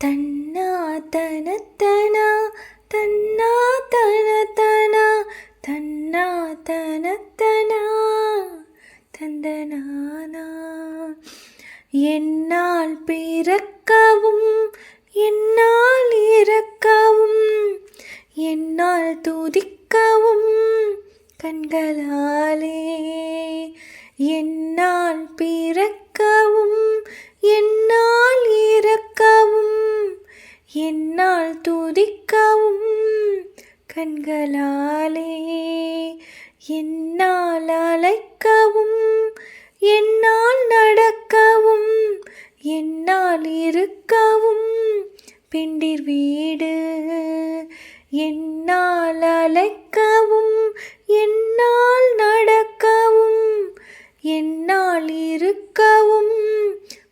தன்னா தனத்தனா தன்னா தனத்தனா தன்னா தனத்தனா தந்தனானா. என்னால் பிறக்கவும் என்னால் இறக்கவும் என்னால் துதிக்கவும் கண்களாலே. என்னால் பிறக்கவும் என்னால் இறக்கவும் என்னால் துதிக்கவும் கண்களாலே. என்னால் அழைக்கவும் என்னால் நடக்கவும் என்னால் இருக்கவும் பெண்டிர் வீடு. என்னால் அழைக்கவும் என்னால் நடக்கவும் என்னால் இருக்கவும்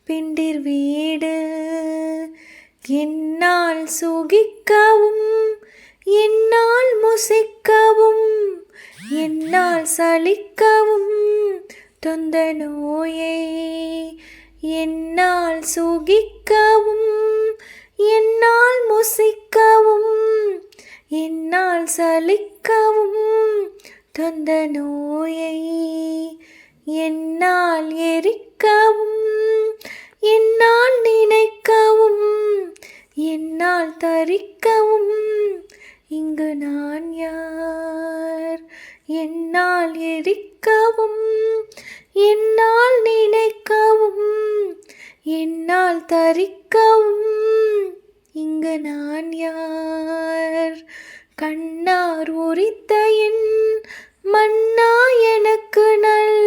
பெண்டிர் வீடு. என்னால் சுகிக்கவும் என்னால் முசிக்கவும் என்னால் சலிக்கவும் தொந்த நோயை. என்னால் சுகிக்கவும் என்னால் முசிக்கவும் என்னால் சலிக்கவும் தொந்த நோயை. என்னால் எரிக்கவும் என்னால் நினைக்கவும் என்னால் தரிக்கவும் இங்கு நான் யார். என்னால் எரிக்கவும் என்னால் நினைக்கவும் என்னால் தரிக்கவும் இங்கு நான் யார். கண்ணார் உரித்த என் மன்னா எனக்கு நல்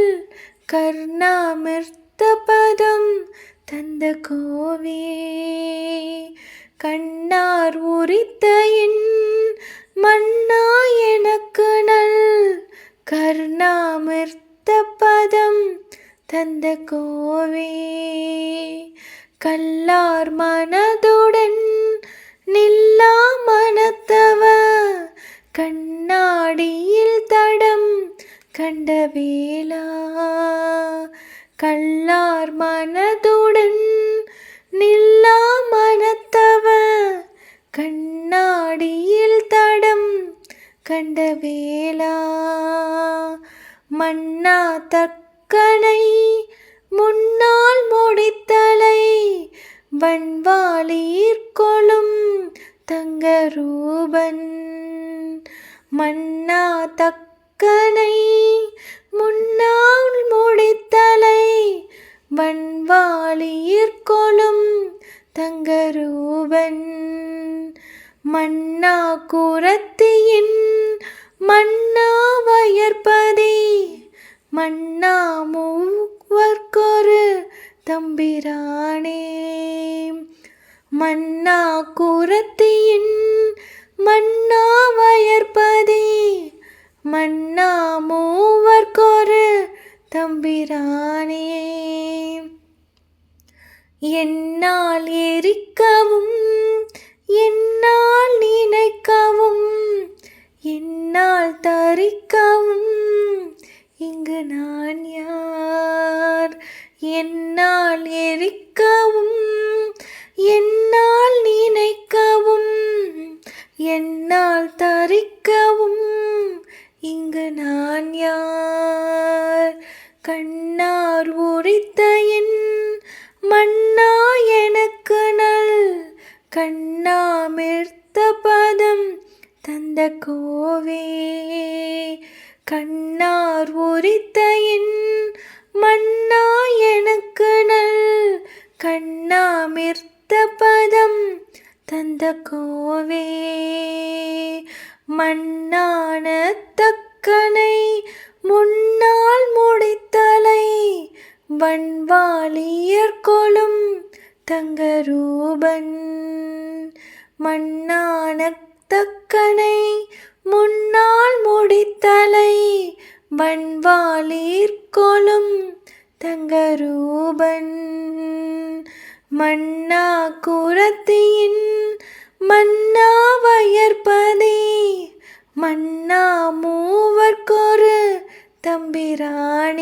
கர்ணாமிர்த்த பதம் தந்த கோவே. கண்ணார் உரித்த என் மன்னா எனக்கு நல் கர்ணாமிர்த்த பதம் தந்த கோவே. கல்லார் மனதுடன் நில்லா மனத்தவ கண்ணாடியில் தடம் கண்ட வேளா. கல்லார் மனதுடன் நில்லா மனத்தவ கண்ணாடியில் தடம் கண்ட வேளா. மன்னா தக்கனை முன்னால் முடித்தலை வன்வாளீர்கொளும் தங்க ரூபன். மன்னா தக்கனை முன்னால் முடித்தலை வன்வாளீர்கொளும் தங்க ரூபன். மன்னா குரத்தியின் மன்னா வயற்பதி மன்னா மூவர்க்கொரு தம்பிரானே. மன்னா குரத்தியின் மன்னா வயற்பதி மன்னா மூவர்க்கொரு தம்பிரானே. என்னால் எரிக்கவும் என்னால் நினைக்கவும் என்னால் தரிக்கவும் இங்கு நான் யார். என்னால் எரிக்கவும் என்னால் நினைக்கவும் என்னால் தரிக்கவும் இங்கு நான் யார். கண்ணார் உரித்த என் மன்னா எனக்கு நல் கண்ணாமிர்த்த பதம் தந்த கோவே. கண்ணார் உரித்த என் மன்னா எனக்கு நல் கண்ணாமிர்த்த பதம் தந்த கோவே. மன்னான தக்கனை முன்னால் முடித்தலை வன்வாளீர்கொளும் தங்க ரூபன். மன்னான தக்கனை முன்னால் முடித்தலை வன்வாளீர்கொளும் தங்க ரூபன். மன்னா குரத்தியின் மன்னா வயற்பதி மன்னா மூவர்க்கொரு தம்பிரானே.